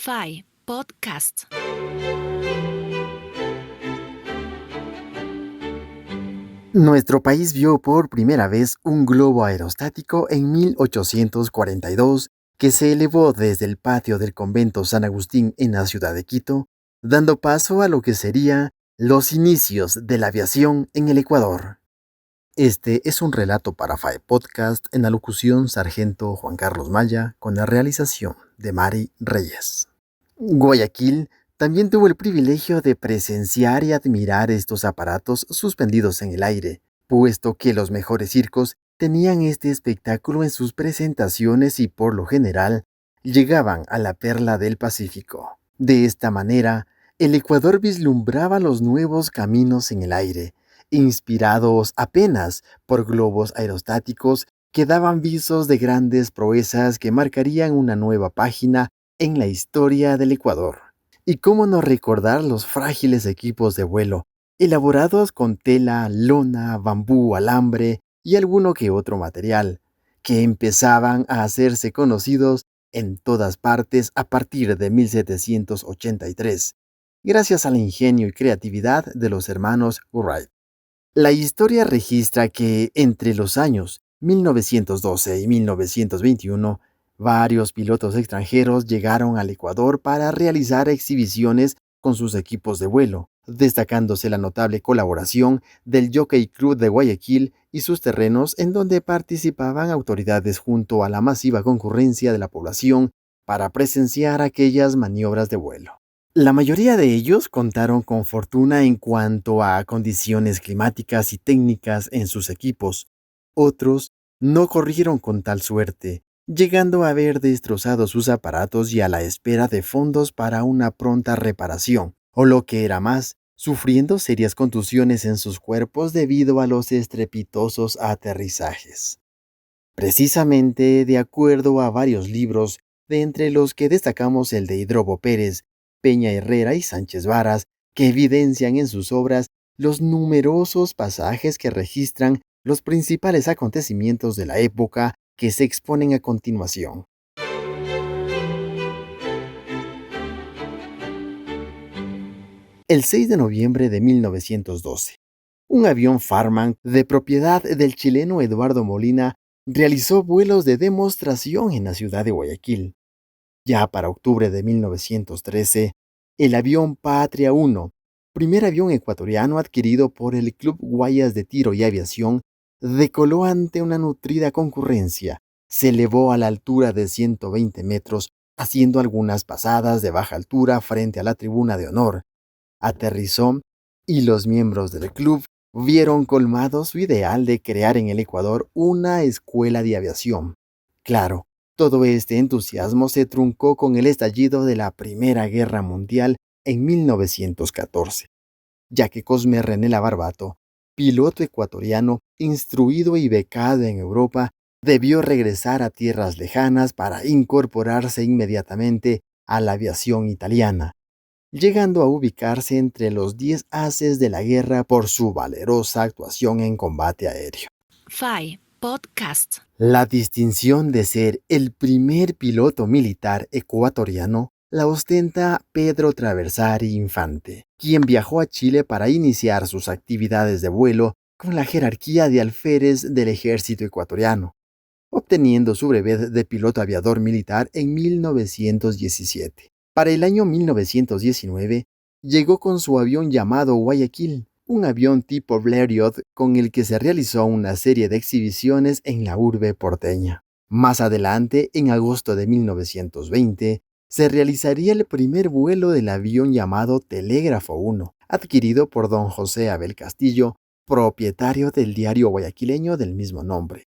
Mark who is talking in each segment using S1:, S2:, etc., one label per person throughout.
S1: FAI Podcast.
S2: Nuestro país vio por primera vez un globo aerostático en 1842 que se elevó desde el patio del convento San Agustín en la ciudad de Quito, dando paso a lo que sería los inicios de la aviación en el Ecuador. Este es un relato para FAE Podcast en la locución Sargento Juan Carlos Maya con la realización de Mari Reyes. Guayaquil también tuvo el privilegio de presenciar y admirar estos aparatos suspendidos en el aire, puesto que los mejores circos tenían este espectáculo en sus presentaciones y por lo general llegaban a la perla del Pacífico. De esta manera, el Ecuador vislumbraba los nuevos caminos en el aire, inspirados apenas por globos aerostáticos que daban visos de grandes proezas que marcarían una nueva página en la historia del Ecuador. Y cómo no recordar los frágiles equipos de vuelo, elaborados con tela, lona, bambú, alambre y alguno que otro material, que empezaban a hacerse conocidos en todas partes a partir de 1783, gracias al ingenio y creatividad de los hermanos Wright. La historia registra que entre los años 1912 y 1921, varios pilotos extranjeros llegaron al Ecuador para realizar exhibiciones con sus equipos de vuelo, destacándose la notable colaboración del Jockey Club de Guayaquil y sus terrenos en donde participaban autoridades junto a la masiva concurrencia de la población para presenciar aquellas maniobras de vuelo. La mayoría de ellos contaron con fortuna en cuanto a condiciones climáticas y técnicas en sus equipos. Otros no corrieron con tal suerte, llegando a ver destrozados sus aparatos y a la espera de fondos para una pronta reparación, o lo que era más, sufriendo serias contusiones en sus cuerpos debido a los estrepitosos aterrizajes. Precisamente, de acuerdo a varios libros, de entre los que destacamos el de Hidrobo Pérez, Peña Herrera y Sánchez Varas, que evidencian en sus obras los numerosos pasajes que registran los principales acontecimientos de la época que se exponen a continuación. El 6 de noviembre de 1912, un avión Farman de propiedad del chileno Eduardo Molina realizó vuelos de demostración en la ciudad de Guayaquil. Ya para octubre de 1913, el avión Patria 1, primer avión ecuatoriano adquirido por el Club Guayas de Tiro y Aviación, decoló ante una nutrida concurrencia. Se elevó a la altura de 120 metros, haciendo algunas pasadas de baja altura frente a la tribuna de honor. Aterrizó y los miembros del club vieron colmado su ideal de crear en el Ecuador una escuela de aviación. Claro, todo este entusiasmo se truncó con el estallido de la Primera Guerra Mundial en 1914, ya que Cosme René Labarbato, piloto ecuatoriano instruido y becado en Europa, debió regresar a tierras lejanas para incorporarse inmediatamente a la aviación italiana, llegando a ubicarse entre los 10 haces de la guerra por su valerosa actuación en combate aéreo.
S1: FAI Podcast.
S2: La distinción de ser el primer piloto militar ecuatoriano la ostenta Pedro Traversari Infante, quien viajó a Chile para iniciar sus actividades de vuelo con la jerarquía de alférez del ejército ecuatoriano, obteniendo su brevet de piloto aviador militar en 1917. Para el año 1919, llegó con su avión llamado Guayaquil, un avión tipo Blériot con el que se realizó una serie de exhibiciones en la urbe porteña. Más adelante, en agosto de 1920, se realizaría el primer vuelo del avión llamado Telégrafo 1, adquirido por don José Abel Castillo, propietario del diario guayaquileño del mismo nombre.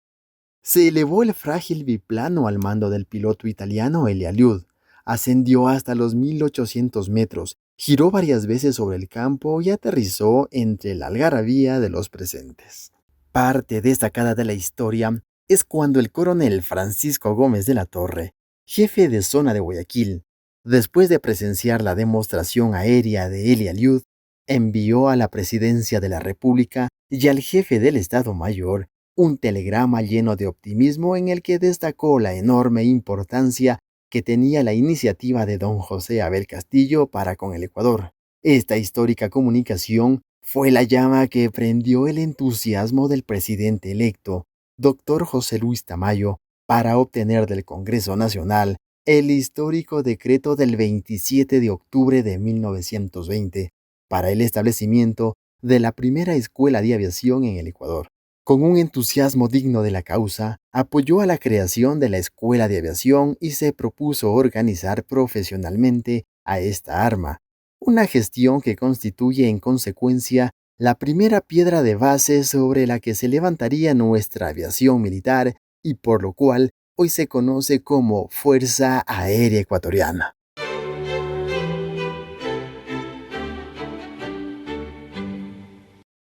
S2: Se elevó el frágil biplano al mando del piloto italiano Elia Liud, ascendió hasta los 1800 metros, giró varias veces sobre el campo y aterrizó entre la algarabía de los presentes. Parte destacada de la historia es cuando el coronel Francisco Gómez de la Torre, jefe de zona de Guayaquil, después de presenciar la demostración aérea de Elia Liud, envió a la presidencia de la República y al jefe del Estado Mayor un telegrama lleno de optimismo en el que destacó la enorme importancia que tenía la iniciativa de don José Abel Castillo para con el Ecuador. Esta histórica comunicación fue la llama que prendió el entusiasmo del presidente electo, doctor José Luis Tamayo, para obtener del Congreso Nacional el histórico decreto del 27 de octubre de 1920 para el establecimiento de la primera escuela de aviación en el Ecuador. Con un entusiasmo digno de la causa, apoyó a la creación de la Escuela de Aviación y se propuso organizar profesionalmente a esta arma, una gestión que constituye en consecuencia la primera piedra de base sobre la que se levantaría nuestra aviación militar y por lo cual hoy se conoce como Fuerza Aérea Ecuatoriana.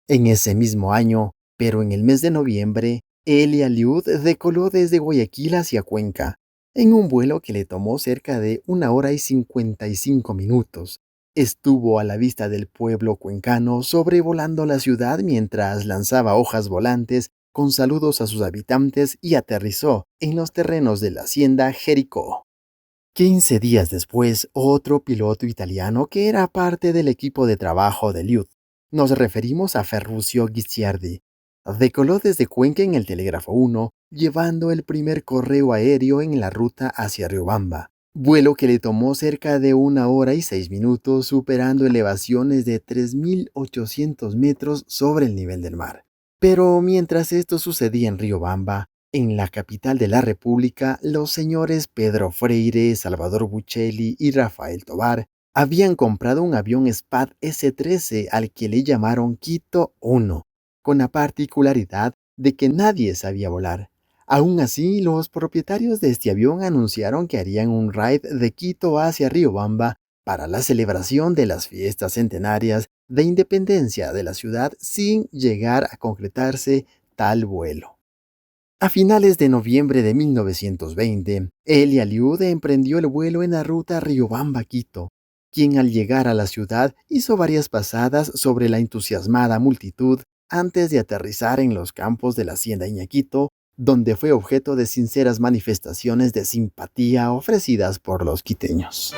S2: En ese mismo año, pero en el mes de noviembre, Eli Aliud decoló desde Guayaquil hacia Cuenca, en un vuelo que le tomó cerca de 1 hora y 55 minutos. Estuvo a la vista del pueblo cuencano sobrevolando la ciudad mientras lanzaba hojas volantes con saludos a sus habitantes y aterrizó en los terrenos de la hacienda Jericó. 15 días después, otro piloto italiano que era parte del equipo de trabajo de Liud. Nos referimos a Ferruccio Guicciardi. Decoló desde Cuenca en el Telégrafo 1, llevando el primer correo aéreo en la ruta hacia Riobamba, vuelo que le tomó cerca de 1 hora y 6 minutos, superando elevaciones de 3.800 metros sobre el nivel del mar. Pero mientras esto sucedía en Riobamba, en la capital de la República, los señores Pedro Freire, Salvador Buccelli y Rafael Tovar habían comprado un avión SPAD S-13 al que le llamaron Quito 1, con la particularidad de que nadie sabía volar. Aún así, los propietarios de este avión anunciaron que harían un raid de Quito hacia Riobamba para la celebración de las fiestas centenarias de independencia de la ciudad sin llegar a concretarse tal vuelo. A finales de noviembre de 1920, Eli Aliud emprendió el vuelo en la ruta Riobamba-Quito, quien al llegar a la ciudad hizo varias pasadas sobre la entusiasmada multitud antes de aterrizar en los campos de la hacienda Iñaquito, donde fue objeto de sinceras manifestaciones de simpatía ofrecidas por los quiteños.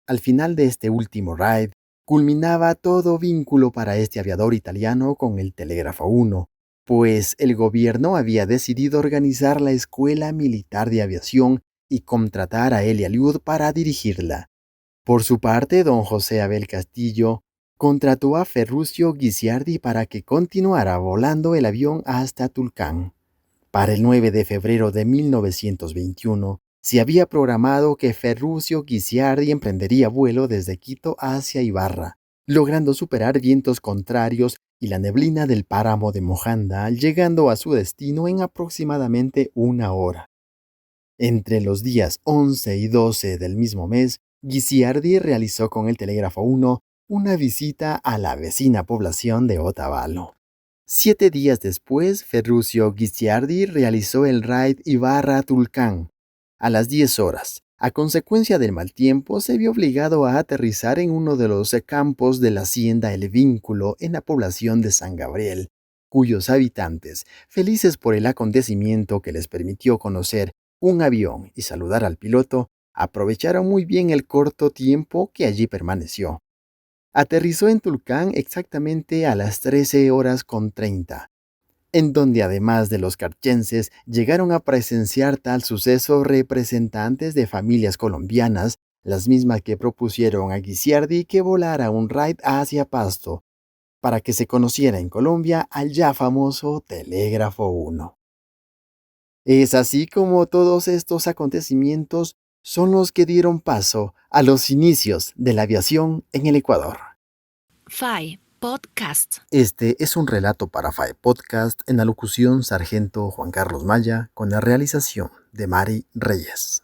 S2: Al final de este último raid, culminaba todo vínculo para este aviador italiano con el Telégrafo 1, pues el gobierno había decidido organizar la Escuela Militar de Aviación y contratar a Eli Aliud para dirigirla. Por su parte, don José Abel Castillo contrató a Ferruccio Guicciardi para que continuara volando el avión hasta Tulcán. Para el 9 de febrero de 1921, se había programado que Ferruccio Guicciardi emprendería vuelo desde Quito hacia Ibarra, logrando superar vientos contrarios y la neblina del páramo de Mojanda, llegando a su destino en aproximadamente 1 hora. Entre los días 11 y 12 del mismo mes, Guicciardi realizó con el Telégrafo 1 una visita a la vecina población de Otavalo. 7 días después, Ferruccio Guicciardi realizó el raid Ibarra-Tulcán. A las 10 horas, a consecuencia del mal tiempo, se vio obligado a aterrizar en uno de los campos de la hacienda El Vínculo en la población de San Gabriel, cuyos habitantes, felices por el acontecimiento que les permitió conocer un avión y saludar al piloto, aprovecharon muy bien el corto tiempo que allí permaneció. Aterrizó en Tulcán exactamente a las 13:30, en donde además de los carchenses llegaron a presenciar tal suceso representantes de familias colombianas, las mismas que propusieron a Guicciardi que volara un raid hacia Pasto, para que se conociera en Colombia al ya famoso Telégrafo 1. Es así como todos estos acontecimientos son los que dieron paso a los inicios de la aviación en el Ecuador.
S1: FAI Podcast.
S2: Este es un relato para FAE Podcast en la locución Sargento Juan Carlos Maya con la realización de Mari Reyes.